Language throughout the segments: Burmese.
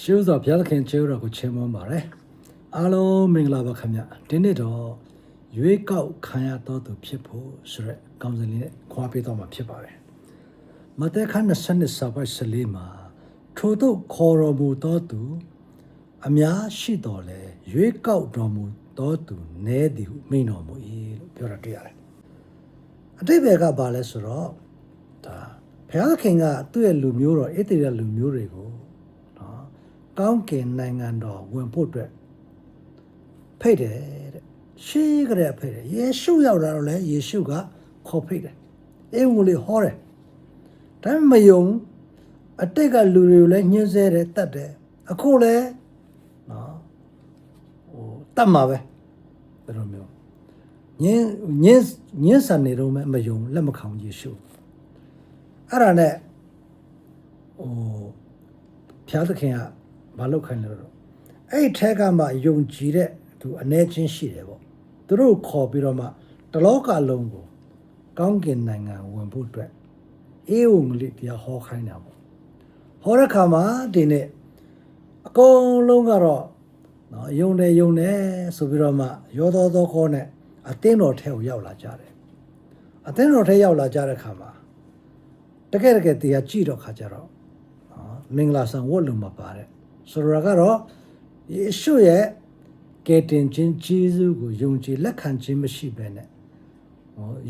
ရှုသောဘုရားခင်ကျေးဇူးတော်ကိုချီးမွမ်းပါတယ်အားလုံးမင်္ဂလာပါခင်ဗျဒီနေ့တော့ရွေးကောက်ခံရတော်သူဖြစ်ဖို့ဆိုရက်ကောင်းစင်လေးနဲ့ခွာပေးတော့မှာဖြစ်ပါတယ်မဿဲခန်း20စာပိုက်14မှာထို့သို့ခေါ်တော်မူတော်သူအများရှိတော်လဲရွေးကောက်တော်မူတော်သူနည်းသည်ဟုမိန့်တော်မူ၏လို့ပြောတာတွေ့ရတယ်အတိတ်ဘယ်ကပါလဲဆိုတော့ဒါဘုရားခင်ကသူ့ရဲ့လူမျိုးတော်ဣသရေလလူမျိုးတွေကိုကောင်းကင်နိုင်ငံတော်ဝင်ဖို့အတွက်ဖိတ်တယ်တဲ့ရှေးကလေးဖိတ်တယ်ယေရှုရောက်လာတော့လေယေရှုကခေါ်ဖိတ်တယ်အေဝံလေးဟောတယ်ဒါပေမဲ့မယုံအတိတ်ကလူတွေကိုလည်းညှင်းဆဲတယ်တတ်တယ်အခုလည်းနော်တတ်မှာပဲဘယ်လိုမျိုးညင်းဆန်နေတော့မယုံလက်မခံယေရှုအဲ့ဒါနဲ့ဖျားသခင်ကမလုပ်ခိုင်းလို့တော့အဲ့ထက်ကမှယုံကြည်တဲ့သူအနေချင်းရှိတယ်ပေါ့သူတို့ခေါ်ပြီးတော့မှတလောကလုံးကိုကောင်းကင်နိုင်ငံဝင်ဖို့အတွက်အေဝံဂေလိတရားဟောခိုင်းတာပေါ့ဟောတဲ့ခါမှာဒီနေ့အကုန်လုံးကတော့နော်ယုံတယ်ဆိုပြီးတော့မှရောသောခေါ်နဲ့အသင်းတော်ထဲကိုရောက်လာကြတယ်အသင်းတော်ထဲရောက်လာကြတဲ့ခါမှာတကယ်တရားကြည့်တော့ခါကြတော့မင်္ဂလာဆောင်ဝတ်လုံမှာပါတယ်ဆိုတော့ကတော့ယေရှုရဲ့ကယ်တင်ခြင်းဂျေဇုကိုယုံကြည်လက်ခံခြင်းမရှိဘဲနဲ့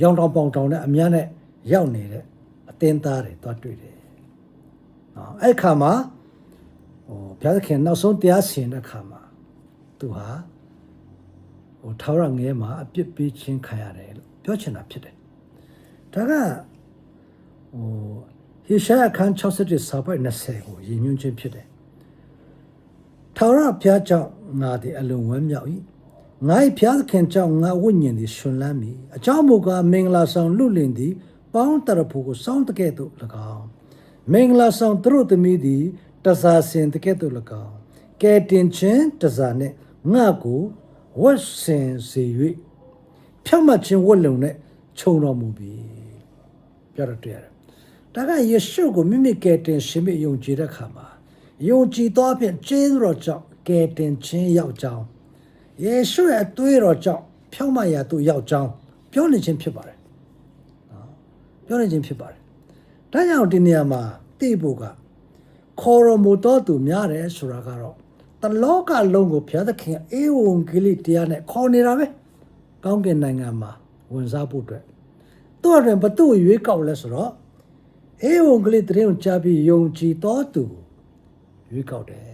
ရောင်တောင်ပေါင်တောင်နဲ့အများနဲ့ရောက်နေတဲ့အသင်းသားတွေသွားတွေ့တယ်။အဲ့ခါမှာဘုရားသခင်နောက်ဆုံးတရားစီရင်တဲ့ခါမှာသူဟာထာဝရငဲမှာအပြစ်ပေးခြင်းခံရတယ်လို့ပြောချင်တာဖြစ်တယ်။ဒါကဟေရှာယအခန်း61စာပိုက်20ကိုရည်ညွှန်းခြင်းဖြစ်တယ်ထာဝရဘုရားကြောင့်ငါသည်အလွန်ဝမ်းမြောက်၏ငါ၏ဘုရားသခင်ကြောင့်ငါဝိညာဉ်သည်ရှင်လန်းမည်အကြောင်းမူကားမင်္ဂလာဆောင်လူလင်သည်ပေါင်းတရဖို့ကိုစောင့်တကဲ့သို့၎င်းမင်္ဂလာဆောင်သူတို့သမီးသည်တစားစင်တကဲ့သို့၎င်းကဲတင်ခြင်းတစားနှင့်ငါကိုဝတ်ဆင်စေ၍ဖြောင့်မတ်ခြင်းဝတ်လုံနဲ့ခြုံတော်မူပြီပြောရတဲ့ဒါကယေရှုကိုမိမိကဲတင်ရှင်မိယုံကြည်တဲ့ခါမှာယုံကြည်သောဖြင့်ကျေးဇူးတော်ကြောင့်ကယ်တင်ခြင်းရောက်ကြောင်းယေရှုရဲ့အသွေးတော်ကြောင့်ဖြောင့်မတ်ရာသို့ရောက်ကြောင်းပြောနေခြင်းဖြစ်ပါတယ်ပြောနေခြင်းဖြစ်ပါတယ်ဒါကြောင့်ဒီနေရာမှာသိဖို့ကခေါ်တော်မူတော်သူများတယ်ဆိုတာကတော့တလောကလုံးကိုဘုရားသခင်အေဝံဂေလိတရားနဲ့ခေါ်နေတာပဲကောင်းကင်နိုင်ငံမှာဝင်စားဖို့အတွက်သူ့အတွင်ဘသူ့ရွေးကောက်လဲဆိုတော့အေဝံဂေလိတရားကိုကြားပြီးယုံကြည်တော်သူရွေးကောက်တယ်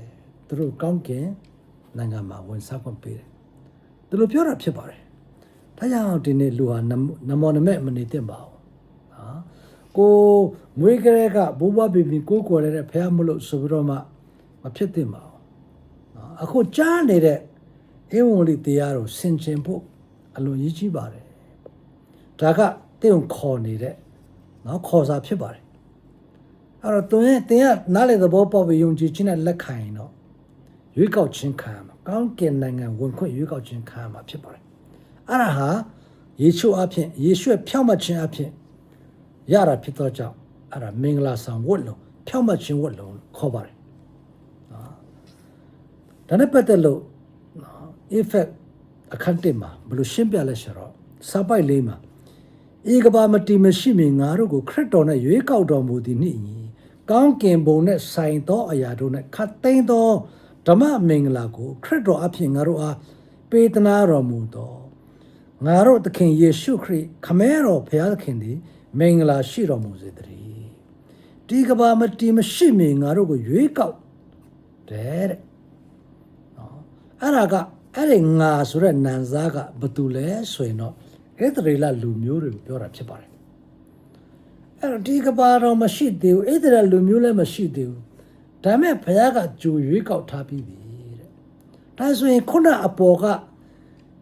သူတို့ကောင်းကင်နိုင်ငံမှာဝင်စားခွင့်ပေးတယ်သူတို့ပြောတာဖြစ်ပါတယ်ဒါကြောင့်ဒီနေ့လူဟာနမောနမဲ့မနေသင့်ပါဘူးကိုမွေးကလေးကဘိုးဘွားဘီဘီကိုကိုရတဲ့ဖះမလို့ဆိုပြီးတော့မှမဖြစ်သင့်ပါဘူးအခုကြားနေတဲ့အေဝံဂေလိတရားကိုဆင်ခြင်ဖို့အလွန်ရည်ကြီးပါတယ်ဒါကတင်းကိုခေါ်နေတဲ့ခေါ်စာဖြစ်ပါတယ်အဲ့တော့တင်ကနားလေသဘောပေါက်ပြီးယုံကြည်ခြင်းနဲ့လက်ခံရင်တော့ရွေးကောက်ခြင်းခံရမှာကောင်းကင်နိုင်ငံဝင်ခွင့်ရွေးကောက်ခြင်းခံရမှာဖြစ်ပါတယ်အဲ့ဒါဟာယေရှုအဖြစ်ယေရှုရဲ့ဖြောင့်မတ်ခြင်းအဖြစ်ရတာဖြစ်သောကြောင့်အဲ့ဒါမင်္ဂလာဆောင်ဝတ်လုံဖြောင့်မတ်ခြင်းဝတ်လုံခေါ်ပါတယ်ဒါနဲ့ပတ်သက်လို့ effect အခန်း1မှာဘယ်လိုရှင်းပြလဲဆိုတော့စာပိုက်၄မှာဧကဘာမတီမရှိမီငါတို့ကိုခရစ်တော်နဲ့ရွေးကောက်တော်မူသည်နှင့်ကောင်းကင်ဘုံနဲ့ဆိုင်သောအရာတို့နဲ့ခတ်သိမ်းသောဓမ္မမင်္ဂလာကိုခရစ်တော်အဖြစ်ငါတို့အားပေးသနာတော်မူသောငါတို့သခင်ယေရှုခရစ်ခမဲတော်ဘုရားသခင်သည်မင်္ဂလာရှိတော်မူစေတည်းဒီကဘာမတီမရှိမီငါတို့ကိုရွေးကောက်တဲ့အဲ့ဒါကအဲ့ဒီငါဆိုတဲ့နန်စားကဘာတူလဲဆိုရင်တော့ဣသရေလလူမျိုးတွေကိုပြောတာဖြစ်ပါတယ်အဲ့တော့ဒီကဘာတော်မရှိသေးဘူးဣသရေလလူမျိုးလည်းမရှိသေးဘူးဒါမဲ့ဘုရားကကြိုရွေးကောက်ထားပြီးပြီတဲ့ဒါဆိုရင်ခုနအပေါ်က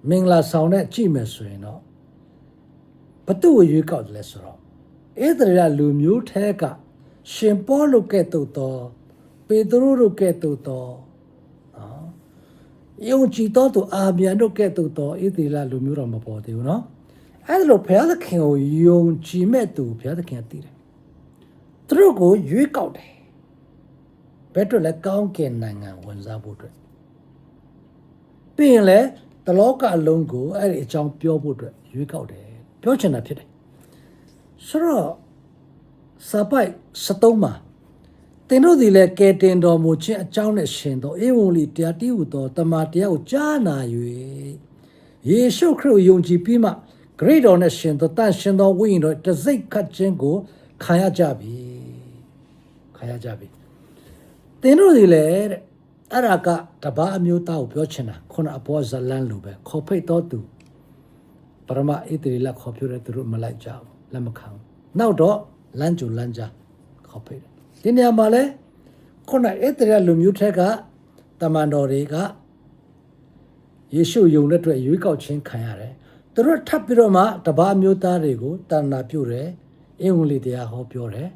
မင်္ဂလာဆောင်နဲ့ကြည့်မယ်ဆိုရင်တော့ဘသူ့ကိုရွေးကောက်တယ်လဲဆိုတော့ဣသရေလလူမျိုးထဲကရှင်ပေါလုကဲ့သို့သောပေတရုတို့ကဲ့သို့သောယုံကြည်တော်သူအာဗြံတို့ကဲ့သို့သောဣသရေလလူမျိုးတော်မပေါ်သေးဘူးနော်အဲ့ဒါလို့ဘုရားသခင်ကိုယုံကြည်မဲ့သူဘုရားသခင်သိတယ်သူတို့ကိုရွေးကောက်တယ် ဘယ်အတွက်လဲကောင်းကင်နိုင်ငံဝင်စားဖို့အတွက်ပြီးရင်လည်းတလောကအလုံးကိုအဲ့ဒီအကြောင်းပြောဖို့အတွက်ရွေးကောက်တယ်ပြောချင်တာဖြစ်တယ်ဆိုတော့စာပိုက်73မှာသင်တို့သည်လည်းကဲတင်တော်မူခြင်းအကြောင်းနဲ့ရှင်သောဧဝံဂေလိတရားတည်းဟူသောတမန်တရားကိုကြားနာ၍ယေရှုခရစ်ကိုယုံကြည်ပြီးမှဂရိတော်နဲ့ရှင်သောတန်ရှင်သောဝိညာဉ်တော်တစိတ်ခတ်ခြင်းကိုခံရကြပြီသင်တို့သည်လည်းတဲ့အဲ့ဒါကတပါးအမျိုးသားကိုပြောချင်တာခုနအဘောဇလန်းလိုပဲခေါ်ဖိတ်တော်သူပရမဣသရေလခေါ်ပြတဲ့သူတို့မလိုက်ကြဘူးလက်မခံနောက်တော့လမ်းကြိုလမ်းကြားခေါ်ဖိတ်တယ်ဒီနေရာမှာလဲခုနဣသရေလလူမျိုးထက်ကတမန်တော်တွေကယေရှုယုံတဲ့အတွက်ရွေးကောက်ခြင်းခံရတယ်သူတို့ထပ်ပြီးတော့မှတပါးအမျိုးသားတွေကိုတဏ္ဍာပြုတယ်ဧဝံဂေလိတရားဟောပြောတယ်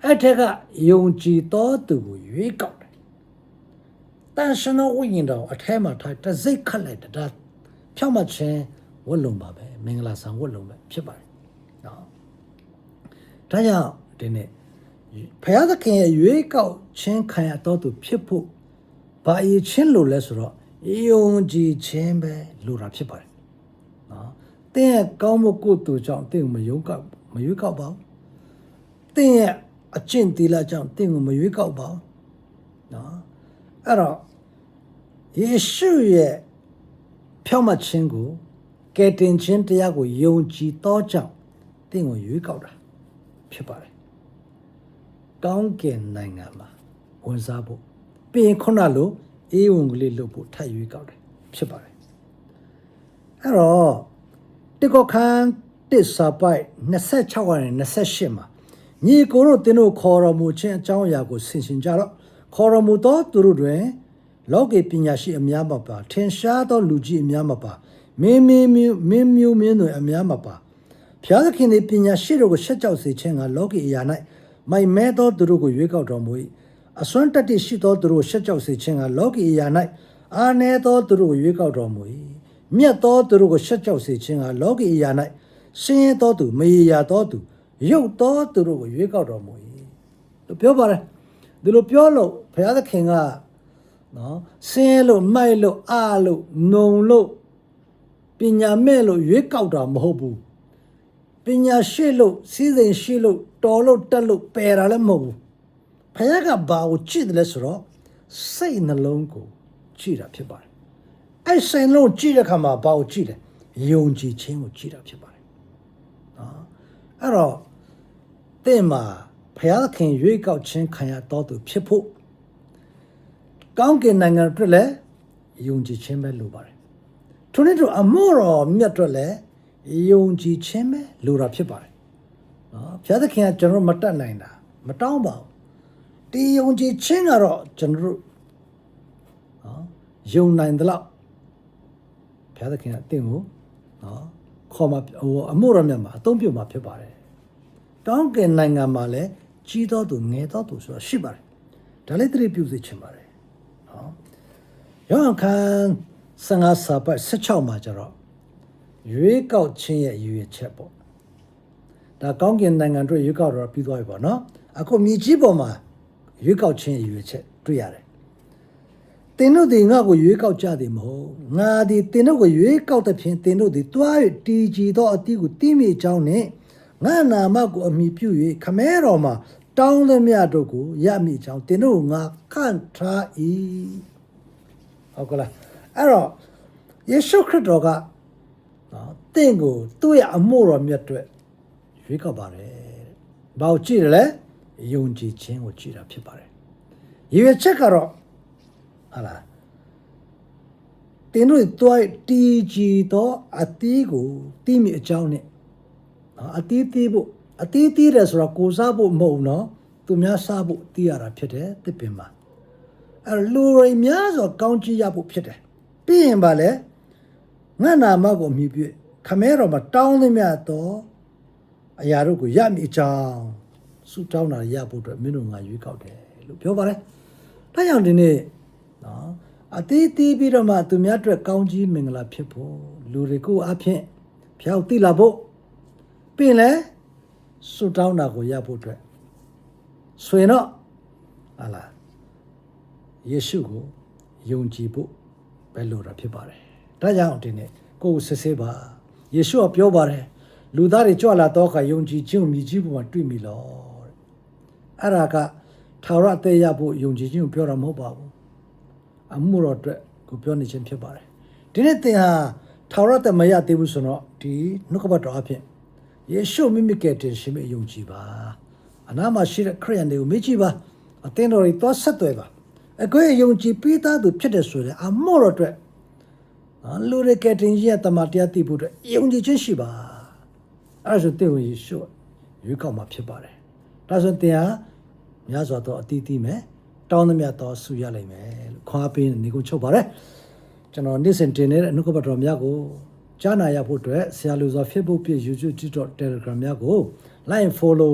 အဲ့ထက်ကယုံကြည်တော်သူကိုရွေးကောက်တယ်တန်ရှင်တော်ဝိညာဉ်တော်အထဲမှာထားတစိတ်ခတ်လိုက်တာဒါဖြောင့်မခြင်းဝတ်လုံပါပဲမင်္ဂလာဆောင်ဝတ်လုံပဲဖြစ်ပါတယ်နော်ဒါကြောင့်ဒီနေ့ဘုရားသခင်ရဲ့ရွေးကောက်ခြင်းခံရတော်သူဖြစ်ဖို့ဘာအရေးချင်းလို့လဲဆိုတော့ယုံကြည်ခြင်းပဲလိုတာဖြစ်ပါတယ်နော်တင်းရဲ့ကောင်းမှုကိုယ်သူကြောင့်တင်းကိုမရွေးကောက်ပါဘူးတင်းရဲ့အကျင့်သီလကြောင့်တင်းကိုမရွေးကောက်ပါဘူးနော်အဲ့တော့ယေရှုရဲ့ဖြောင့်မတ်ခြင်းကိုကယ်တင်ခြင်းတရားကိုယုံကြည်သောကြောင့်တင်းကိုရွေးကောက်တာဖြစ်ပါတယ်ကောင်းကင်နိုင်ငံမှာဝင်စားဖို့ပြီးရင်ခုနလိုဧဝံဂေလိလုပ်ဖို့ထပ်ရွေးကောက်တယ်ဖြစ်ပါတယ်အဲ့တော့တိကောခန်းတစ်စာပိုက်26ကနေ28မှာညီကိုတို့တင်းတို့ခေါ်တော်မူခြင်းအကြောင်းအရာကိုဆင်ခြင်ကြတော့ခေါ်တော်မူသောသူတို့တွင်လောကီပညာရှိအများမပါထင်ရှားသောလူကြီးအများမပါမင်းမျိုးတွေအများမပါဘုရားသခင်သည်ပညာရှိတို့ကိုရှက်ကြောက်စေခြင်းကလောကီအရာ၌မိုင်မဲသောသူတို့ကိုရွေးကောက်တော်မူ၏အစွမ်းတတ္တိရှိသောသူတို့ကိုရှက်ကြောက်စေခြင်းကလောကီအရာ၌အာနည်းသောသူတို့ကိုရွေးကောက်တော်မူ၏မြတ်သောသူတို့ကိုရှက်ကြောက်စေခြင်းကလောကီအရာ၌ဆင်းရဲသောသူမရေရာသောသူရုပ်သောသူတို့ကိုရွေးကောက်တော်မူ၏လို့ပြောပါတယ်ဒီလိုပြောလို့ဘုရားသခင်ကနော်ဆင်းရဲလို့မိုက်လို့အားလို့နှုံလို့ပညာမဲ့လို့ရွေးကောက်တာမဟုတ်ဘူးပညာရှိလို့စီးစိမ်ရှိလို့တော်လို့တက်လို့ပယ်တာလည်းမဟုတ်ဘူးဘုရားကဘာကိုကြည့်တယ်လဲဆိုတော့စိတ်နှလုံးကိုကြည့်တာဖြစ်ပါတယ်အဲ့စိတ်နှလုံးကြည့်တဲ့အခါမှာဘာကိုကြည့်လဲယုံကြည်ခြင်းကိုကြည့်တာဖြစ်ပါတယ်နော်အဲ့တော့သင်မှာဘုရားသခင်ရွေးကောက်ခြင်းခံရတော်သူဖြစ်ဖို့ကောင်းကင်နိုင်ငံအတွက်လည်းယုံကြည်ခြင်းပဲလိုပါတယ်ထို့နည်းတူအမှုတော်မြတ်အတွက်လည်းယုံကြည်ခြင်းပဲလိုတာဖြစ်ပါတယ်နော်ဘုရားသခင်ကကျွန်တော်မတတ်နိုင်တာမတောင်းပါဘူးဒီယုံကြည်ခြင်းကတော့ကျွန်တော်တို့နော်ယုံနိုင်တယ်လို့ဘုရားသခင်ကအသင်ကိုနော်ခေါ်มาအမှုတော်မြတ်မှာအသုံးပြုမှာဖြစ်ပါတယ်တောင်းကင်နိုင်ငံမှာလည်းကြီးတော်သူငယ်တော်သူဆိုတာရှိပါတယ်ဒါလည်းသတိပြုစေချင်ပါတယ်နော်ယောဟန်ခန်း15စာပတ်16မှာကျတော့ရွေးကောက်ခြင်းရဲ့ရည်ရွယ်ချက်ပေါ့ဒါကောင်းကင်နိုင်ငံတို့ရွေးကောက်တော့ပြီးသွားပြီပေါ့နော်အခုမြေကြီးပေါ်မှာရွေးကောက်ခြင်းရည်ရွယ်ချက်တွေ့ရတယ်သင်တို့ဒီငါ့ကိုရွေးကောက်ကြသည်မဟုတ်ငါဒီသင်တို့ကိုရွေးကောက်တဲ့ဖြင့်သင်တို့ဒီတွား၍တည်ကြည်သောအတိကိုတည်မြစ်ကြောင်းနဲ့ငါနာမကိုအမိပြု၍ခမဲတော်မှာတောင်းသမျှတို့ကိုရမိကြောင်းသင်တို့ငါခန့်ထား၏ဟုတ်ကလားအဲ့တော့ယေရှုခရစ်တော်ကနော်သင်ကိုသူ့ရဲ့အမှုတော်မြတ်အတွက်ရွေးကောက်ပါတယ်ဘာကိုကြည့်တယ်လဲယုံကြည်ခြင်းကိုကြည့်တာဖြစ်ပါတယ်ရည်ရွယ်ချက်ကတော့ဟာလားသင်တို့တွိုင်းတည်ကြည်သောအတီးကိုတီးမိအကြောင်းနဲ့အတီးတီးဖို့အတီးတီးတယ်ဆိုတော့ကိုစားဖို့မဟုတ်ဘူးနော်သူများစားဖို့တီးရတာဖြစ်တယ်တစ်ပင်မှာအဲလူတွေများစွာကောင်းချီးရဖို့ဖြစ်တယ်ပြီးရင်ဗာလဲငါနာမကိုမြည်ပြခမဲတော်မှာတောင်းသမျှတော့အရာတို့ကိုရမိကြောင်းဆုတောင်းတာရဖို့အတွက်မင်းတို့ငါရွေးကောက်တယ်လို့ပြောပါတယ်ဒါကြောင့်ဒီနေ့နော်အတီးတီးပြီးတော့မှသူများအတွက်ကောင်းကြီးမင်္ဂလာဖြစ်ဖို့လူတွေကိုအဖြစ်ဖျောက်တိလာဖို့ပြီးလဲဆုတောင်းတာကိုရဖို့အတွက်ဆိုရင်တော့ဟာလား ယေရှုကိုယုံကြည်ဖို့ပဲလိုတာဖြစ်ပါတယ်ဒါကြောင့်ဒီနေ့ကိုယ်စစ်ဆေးပါယေရှုကပြောပါတယ်လူသားတွေကြွလာတော့ခါယုံကြည်ခြင်းမြည်ကြီးပေါ်မှာတွေ့မိလို့အဲ့ဒါကထာဝရအသေးရဖို့ယုံကြည်ခြင်းကိုပြောတာမဟုတ်ပါဘူးအမှုတော်အတွက်ကိုပြောနေခြင်းဖြစ်ပါတယ်ဒီနေ့သင်ဟာထာဝရတမရသေးဘူးဆိုတော့ဒီနှုတ်ကပတ်တော်အဖြစ်ယေရှုမိမိကယ်တင်ရှင်မိယုံကြည်ပါအနာမှာရှိတဲ့ခရိယန်တွေကိုမေးကြည့်ပါအသင်းတော်တွေသွားဆက်သွယ်ပါအကွဲယုံကြည်ပေးသားသူဖြစ်တဲ့ဆိုရင်အမှုတော်အတွက်လူတွေကယ်တင်ရဲ့တမန်တရားသိဖို့အတွက်ယုံကြည်ခြင်းရှိပါအဲ့ဒါဆိုသင်ကိုယေရှုရွေးကောက်မှာဖြစ်ပါတယ်ဒါဆိုသင်ဟာများစွာသောအတီးတီးမယ်တောင်းသမျှသောဆုရလိမ့်မယ်လို့ခွာပေးနေကိုချုပ်ပါတယ်ကျွန်တော်နေ့စဉ်တင်နေတဲ့နှုတ်ကပတ်တော်များကိုကြားနာရဖို့အတွက်ဆရာလူစွာ Facebook page YouTube TikTok Telegram များကို like follow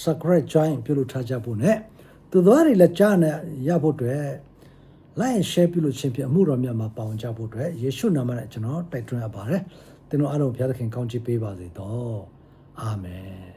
subscribe join ပြုလုပ်ထားကြဖို့နဲ့သူတို့တွေလည်းကြားနာရဖို့အတွက် like share ပြုလုပ်ခြင်းဖြင့်အမှုတော်များမှာပါဝင်ကြဖို့အတွက်ယေရှုနာမနဲ့ကျွန်တော်တိုက်တွန်းရပါတယ်သင်တို့အားလုံးဘုရားသခင်ကောင်းချီးပေးပါစေတော့အာမင်